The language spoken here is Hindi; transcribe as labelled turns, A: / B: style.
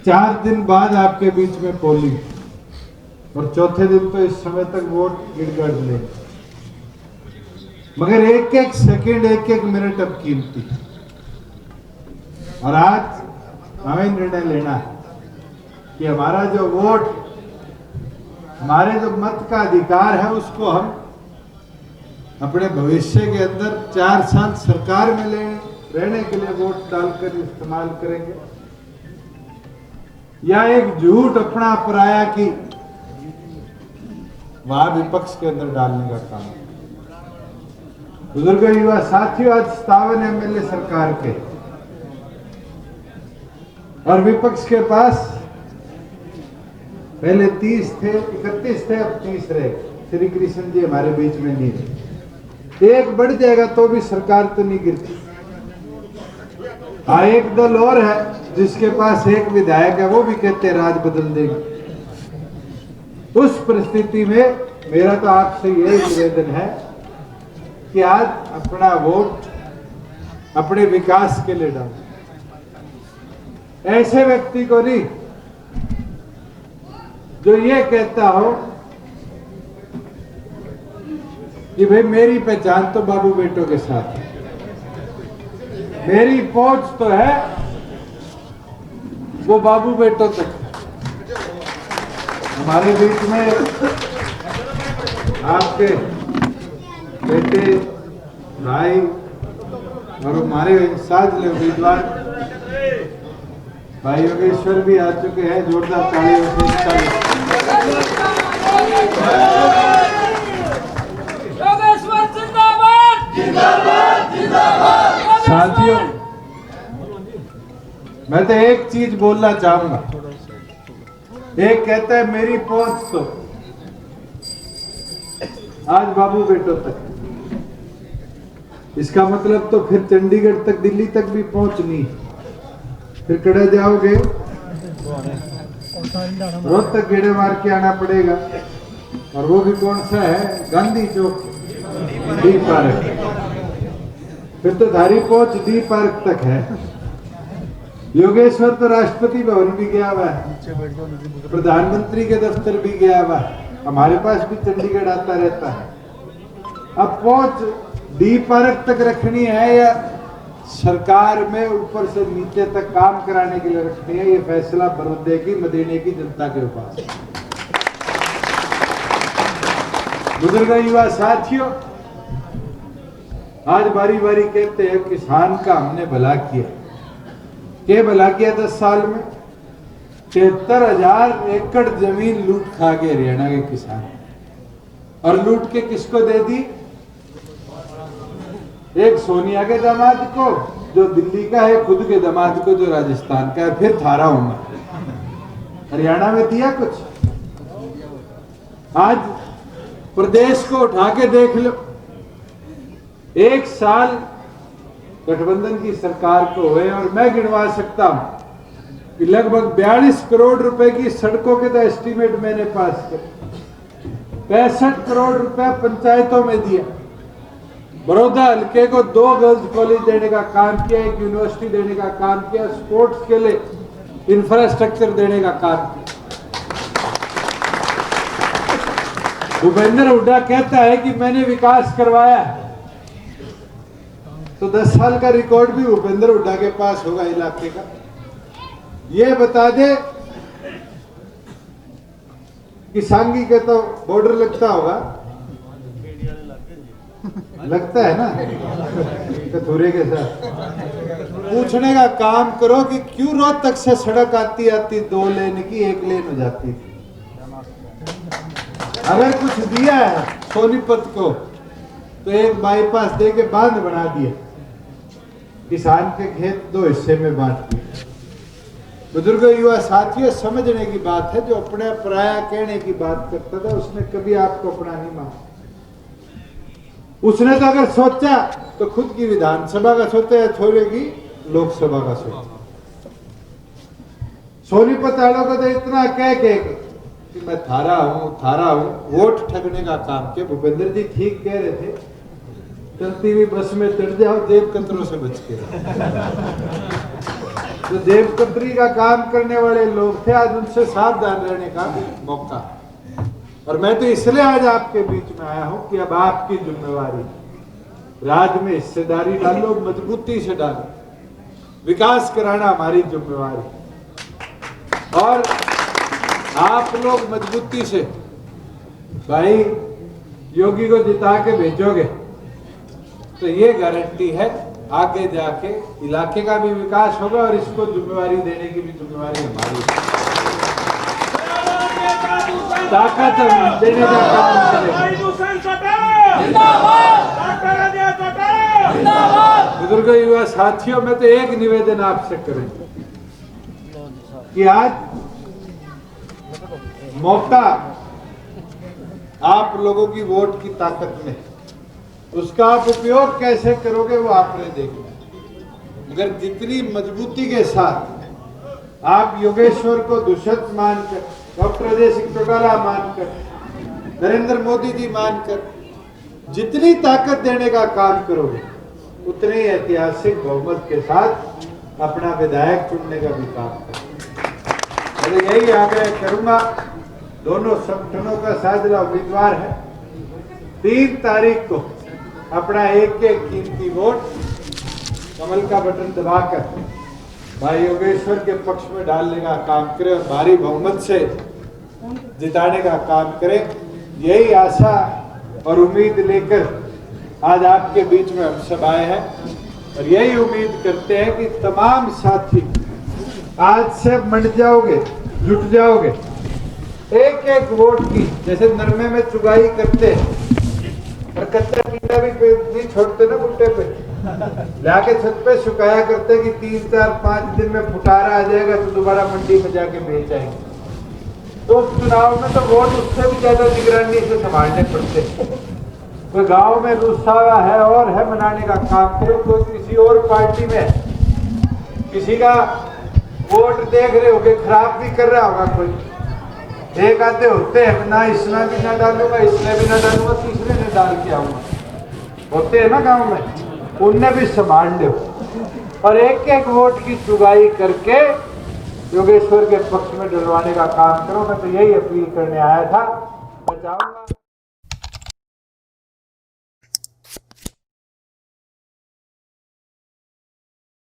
A: 4 दिन बाद आपके बीच में पोलिंग, और चौथे दिन तो इस समय तक वोट गिर ले, मगर एक एक सेकंड, एक एक मिनट अब कीमती। और आज हमें निर्णय लेना है कि हमारा जो वोट, हमारे जो मत का अधिकार है, उसको हम अपने भविष्य के अंदर 4 साल सरकार में रहने के लिए वोट डालकर इस्तेमाल करेंगे, या एक झूठ अपना पराया की वहां विपक्ष के अंदर डालने का काम। बुजुर्ग युवा साथियों, आज 57 एमएलए सरकार के और विपक्ष के पास पहले 30 थे, 31 थे, अब 30 रहे। श्री कृष्ण जी हमारे बीच में नहीं है। एक बढ़ जाएगा तो भी सरकार तो नहीं गिरती। हाँ, एक दल और है जिसके पास एक विधायक है, वो भी कहते हैं राज बदल देंगे। उस परिस्थिति में मेरा तो आपसे यही निवेदन है कि आज अपना वोट अपने विकास के लिए डालो। ऐसे व्यक्ति को नहीं जो ये कहता हो कि भाई मेरी पहचान तो बाबू बेटों के साथ है, मेरी पहुंच तो है वो बाबू बेटों तक। हमारे बीच में आपके बेटे, भाई और हमारे साथ उम्मीदवार भाई योगेश्वर भी आ चुके हैं। जोरदार तालियों से
B: योगेश्वर जिंदाबाद, जिंदाबाद, जिंदाबाद।
A: साथियों, मैं तो एक चीज बोलना चाहूंगा। एक कहता है मेरी पहुंच तो आज बाबू बेटों तक, इसका मतलब तो फिर चंडीगढ़ तक, दिल्ली तक भी पहुंचनी। फिर कड़े जाओगे, रोहतक गेड़े मार के आना पड़ेगा, और वो भी कौन सा है, गांधी चौक, डी पार्क। फिर तो धारी पहुंच डी पार्क तक है। योगेश्वर तो राष्ट्रपति भवन भी गया हुआ है, प्रधानमंत्री के दफ्तर भी गया हुआ है, हमारे पास भी चंडीगढ़ आता रहता है। अब पहुंच डी पार्क तक रखनी है या सरकार में ऊपर से नीचे तक काम कराने के लिए रखनी है, ये फैसला बड़ौदे की, मदीने की जनता के पास। बुजुर्ग युवा साथियों, आज बारी बारी कहते हैं किसान का हमने भला किया। क्या भला किया? 10 साल में 73,000 एकड़ जमीन लूट खा गए हरियाणा के किसान, और लूट के किसको दे दी? एक सोनिया के दामाद को जो दिल्ली का है, खुद के दामाद को जो राजस्थान का है, फिर थारा हूं। हरियाणा में दिया कुछ? आज प्रदेश को उठा के देख लो, एक साल गठबंधन की सरकार को हुए और मैं गिनवा सकता हूं कि लगभग 42 करोड़ रुपए की सड़कों के तो एस्टीमेट मैंने पास किया, 65 करोड़ रुपए पंचायतों में दिया, बड़ौदा हल्के को 2 गर्ल्स कॉलेज देने का काम किया, 1 यूनिवर्सिटी देने का काम किया, स्पोर्ट्स के लिए इंफ्रास्ट्रक्चर देने का काम किया। भूपेंद्र हुड्डा कहता है कि मैंने विकास करवाया, तो 10 साल का रिकॉर्ड भी भूपेंद्र हुड्डा के पास होगा इलाके का। ये बता दे कि सांगी के तो बॉर्डर लगता होगा, लगता है ना, कथूरे के साथ। पूछने का काम करो कि क्यों रोहतक से सड़क आती आती 2 लेन की 1 लेन हो जाती थी। अगर कुछ दिया है सोनीपत को तो एक बाईपास दे के बांध बना दिया, किसान के खेत 2 हिस्से में बांट दिए। बुजुर्ग युवा साथियों, समझने की बात है। जो अपने पराया कहने की बात करता था उसने कभी आपको अपना नहीं माना। उसने तो अगर सोचा तो खुद की विधानसभा का सोचा या थोड़े की लोकसभा का सोचा। सोनीपत वालों को तो इतना कह कि मैं थारा हूं, वोट ठगने का काम किया। भूपेंद्र जी ठीक कह रहे थे, चलती हुई बस में चढ़ जाओ, जेब कतरों से बच के। जो देवकत्री का काम करने वाले लोग थे, आज उनसे सावधान रहने का मौका। और मैं तो इसलिए आज आपके बीच में आया हूं कि अब आपकी जिम्मेवारी, राज्य में हिस्सेदारी डालो, मजबूती से डालो, विकास कराना हमारी जिम्मेवारी। और आप लोग मजबूती से भाई योगी को जिता के भेजोगे तो ये गारंटी है आगे जाके इलाके का भी विकास होगा और इसको जिम्मेवारी देने की भी जिम्मेवारी हमारी है। ताकत देने का काम करेंगे। बुजुर्गों, युवा साथियों, मैं तो एक निवेदन आपसे करूंगा कि आज मौका आप लोगों की वोट की ताकत में, उसका आप उपयोग कैसे करोगे वो आपने देखना। मगर जितनी मजबूती के साथ आप योगेश्वर को दुष्यंत मानकर, डॉक्टर अजय सिंह चौटाला मानकर, नरेंद्र मोदी जी मानकर जितनी ताकत देने का काम करोगे, उतने ही ऐतिहासिक बहुमत के साथ अपना विधायक चुनने का भी काम करोगे। मैं यही आग्रह करूंगा, दोनों संगठनों का साझा उम्मीदवार है। 3 तारीख को अपना एक एक कीमती वोट कमल का बटन दबाकर भाई योगेश्वर के पक्ष में डालने का काम करें और भारी बहुमत से जिताने का काम करें। यही आशा और उम्मीद लेकर आज आपके बीच में हम सब आए हैं और यही उम्मीद करते हैं कि तमाम साथी आज से मंड जाओगे, जुट जाओगे, एक एक वोट की, जैसे नरमे में चुगाई करते और कच्चा कीड़ा भी नहीं छोड़ते ना बुट्टे पे, लाके छत पे सुखाया करते कि 3, 4, 5 दिन में फुटारा आ जाएगा तो दोबारा मंडी में जाके बेच आएंगे। तो चुनाव में तो वोट उससे भी ज्यादा निगरानी से संभालने पड़ते। कोई गांव में रुस्सा हुआ है और है मनाने का काम करो, कोई किसी और पार्टी में किसी का वोट देख रहे होगे खराब भी कर रहा होगा कोई, एक आधे होते हैं ना, इसमें भी ना डालूंगा, इसमें भी ना डालूंगा, तीसरे ने डाल के आऊंगा, होते हैं ना गांव में, उनने भी संभाल लो और एक एक वोट की चुगाई करके योगेश्वर के पक्ष में डलवाने का काम करो। मैं तो यही अपील करने आया था। मैं चाहूंगा